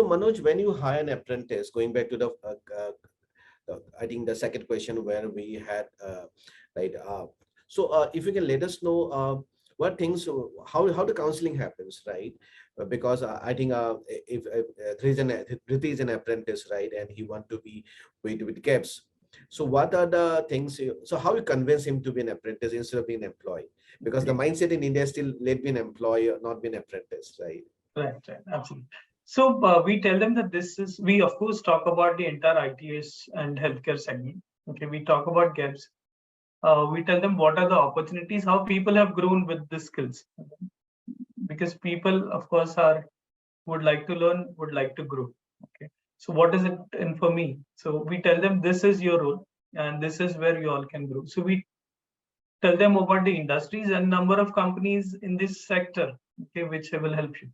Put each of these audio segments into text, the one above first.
Manoj, when you hire an apprentice, going back to I think the second question where we had, right. If you can let us know what things, how the counseling happens, right? Because I think if Dhriti is an apprentice, right, and he want to be with GeBBS. So what are the things? So how you convince him to be an apprentice instead of being an employee? Because the mindset in India is still let be an employee, not be an apprentice, right? Right, absolutely. So we tell them that we of course talk about the entire ITS and healthcare segment. Okay, we talk about GeBBS. We tell them what are the opportunities, how people have grown with the skills. Because people, of course, would like to learn, would like to grow. Okay, so what is it in for me? So we tell them this is your role, and this is where you all can grow. So we tell them about the industries and number of companies in this sector, okay, which will help you.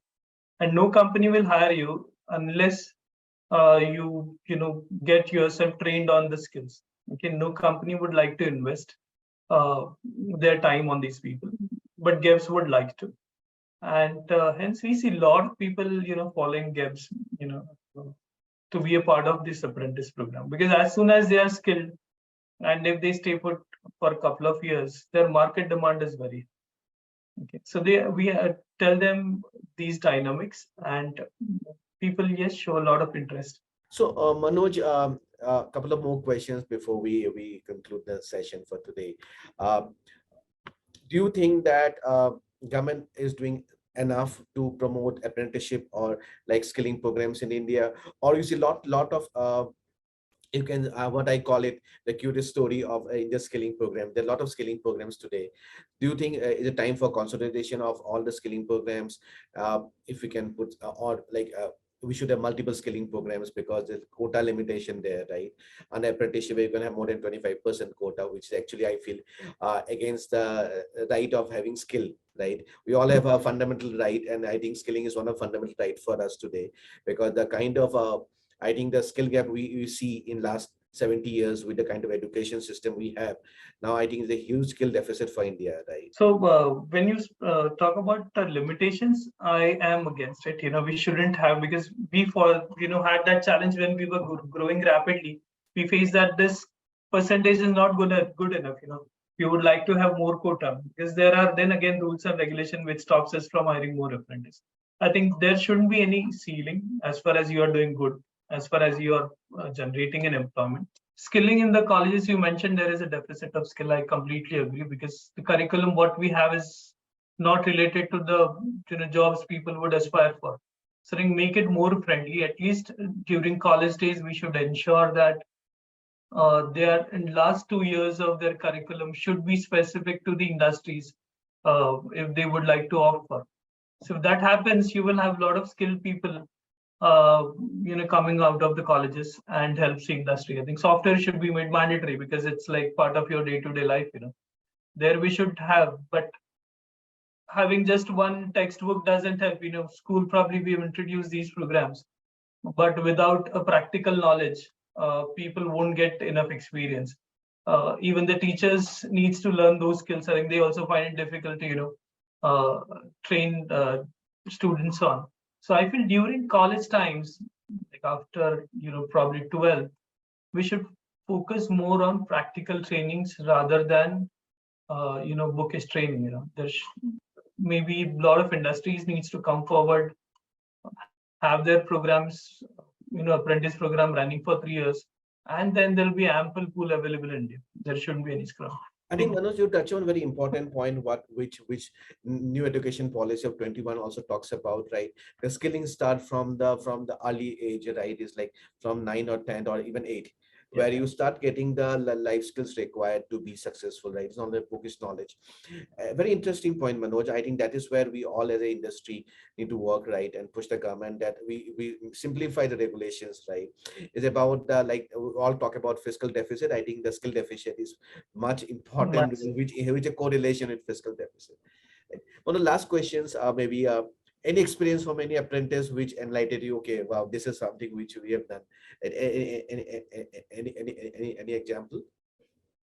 And no company will hire you unless you get yourself trained on the skills. Okay, no company would like to invest uh, their time on these people, but GeBBS would like to, and hence we see a lot of people following GeBBS, to be a part of this apprentice program, because as soon as they are skilled and if they stay put for a couple of years, their market demand is very okay. So we tell them these dynamics, and people show a lot of interest. So, Manoj, a couple of more questions before we conclude the session for today. Do you think that government is doing enough to promote apprenticeship or like skilling programs in India, or you see lot of you can what I call it the cutest story of India skilling program. There are a lot of skilling programs today. Do you think is it time for consolidation of all the skilling programs? If we can put or like we should have multiple skilling programs because there's quota limitation there, right? And apprenticeship, we're going to have more than 25% quota, which is actually I feel against the right of having skill, right? We all have a fundamental right, and I think skilling is one of fundamental right for us today, because the kind of I think the skill gap we see in last 70 years with the kind of education system we have now, I think is a huge skill deficit for India, right? So when you talk about the limitations, I am against it. We shouldn't have, because we had that challenge when we were growing rapidly. We faced that this percentage is not good enough. We would like to have more quota, because there are then again rules and regulation which stops us from hiring more apprentices. I think there shouldn't be any ceiling as far as you are doing good, as far as you are generating an employment. Skilling in the colleges, you mentioned there is a deficit of skill. I completely agree, because the curriculum what we have is not related to the jobs people would aspire for. So make it more friendly. At least during college days, we should ensure that they are in last 2 years of their curriculum should be specific to the industries if they would like to offer. So if that happens, you will have a lot of skilled people coming out of the colleges and helps the industry. I think software should be made mandatory, because it's like part of your day-to-day life. There we should have, but having just one textbook doesn't help. School probably we have introduced these programs, but without a practical knowledge, people won't get enough experience. Even the teachers needs to learn those skills. I think they also find it difficult to train students on. So I feel during college times, like after probably 12, we should focus more on practical trainings rather than bookish training. There's maybe a lot of industries needs to come forward, have their programs, apprentice program running for 3 years, and then there'll be ample pool available in India. There shouldn't be any scrum. I think Manoj, you touch on a very important point, which new education policy of 21 also talks about, right? The skilling start from the early age, right? Is like from 9 or 10 or even 8, where you start getting the life skills required to be successful, right? It's not the bookish knowledge. Very interesting point, Manoj. I think that is where we all as an industry need to work, right, and push the government that we simplify the regulations, right? It's about the, like we all talk about fiscal deficit. I think the skill deficit is much important, which a correlation with fiscal deficit. Right? One of the last questions are maybe any experience from any apprentice which enlightened you, okay, wow, this is something which we have done. Any example?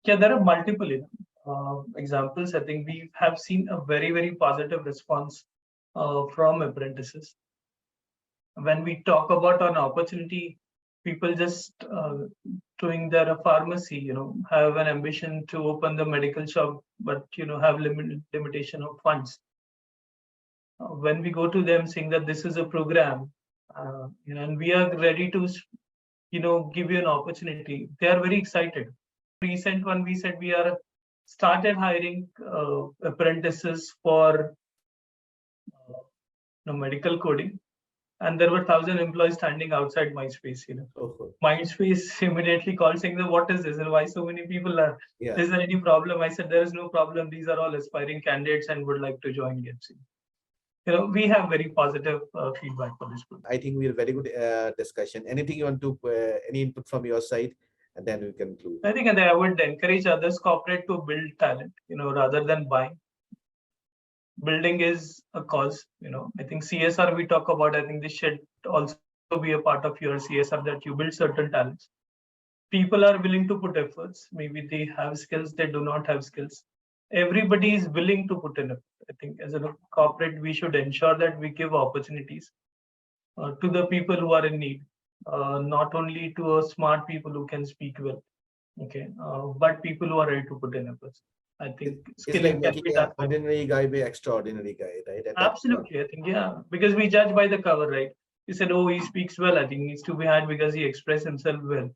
Yeah, there are multiple examples. I think we have seen a very, very positive response from apprentices. When we talk about an opportunity, people just doing their pharmacy, have an ambition to open the medical shop, but have limitation of funds. When we go to them saying that this is a program, and we are ready to, give you an opportunity, they are very excited. Recent one, we said we are started hiring apprentices for medical coding, and there were 1,000 employees standing outside Mindspace. Oh, Mindspace immediately called saying that what is this and why so many people are? yeah. Is there any problem? I said there is no problem. These are all aspiring candidates and would like to join GeBBS. We have very positive feedback for this program. I think we had a very good discussion. Anything you want to, any input from your side, and then we conclude. I think I would encourage others corporate to build talent, rather than buying. Building is a cause, I think CSR we talk about, I think this should also be a part of your CSR, that you build certain talents. People are willing to put efforts. Maybe they have skills, they do not have skills. Everybody is willing to put in effort. I think as a corporate, we should ensure that we give opportunities to the people who are in need, not only to smart people who can speak well, okay, but people who are ready to put in efforts. I think It's skilling like can be making done. an ordinary guy be extraordinary guy, right? Absolutely, I think, yeah, because we judge by the cover, right? You said, oh, he speaks well. I think he needs to be hired because he expressed himself well.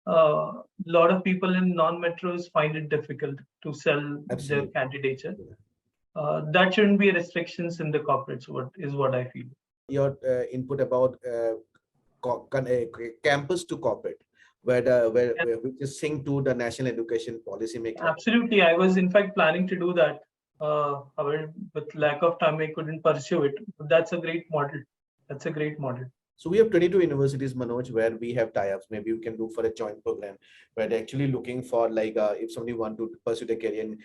A lot of people in non-metros find it difficult to sell their Absolutely. candidature. That shouldn't be restrictions in the corporates. What I feel. Your input about campus to corporate, which is synced to the national education policy making. Absolutely, I was in fact planning to do that. However, with lack of time, I couldn't pursue it. But that's a great model. That's a great model. So we have 22 universities, Manoj, where we have tie-ups. Maybe you can do for a joint program where they're actually looking for, like, if somebody want to pursue their career in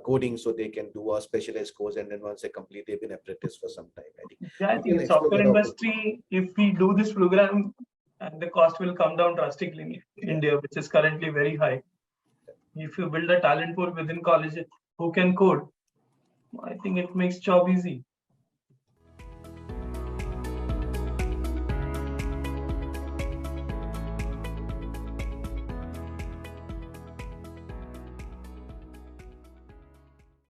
coding, so they can do a specialized course, and then once they complete, they've been apprentice for some time. I think. Yeah, I think the software industry, if we do this program, and the cost will come down drastically in India, which is currently very high. If you build a talent pool within college who can code, I think it makes job easy.